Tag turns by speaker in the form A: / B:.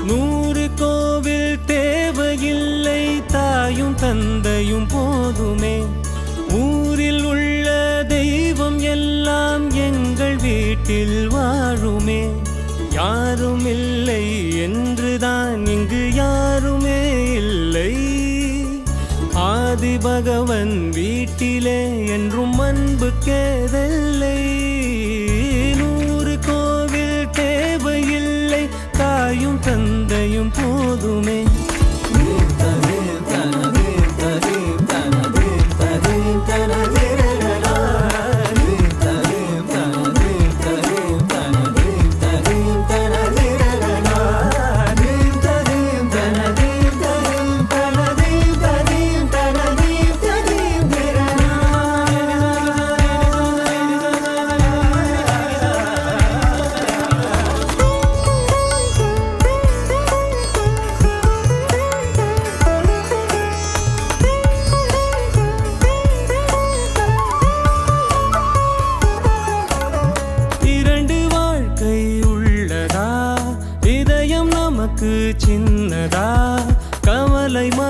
A: 100 கோவில் தேவையில்லை, தாயும் தந்தையும் போதுமே. ஊரில் உள்ள தெய்வம் எல்லாம் எங்கள் வீட்டில் வாழுமே. யாரும் இல்லை என்றுதான் இங்கு யாருமே இல்லை. ஆதி பகவன் வீட்டிலே என்றும் அன்பு கேதல்லை. 100 கோவில் தேவையில்லை, தாயும் தந்தையும் போதுமே. சின்னதா கவலை மற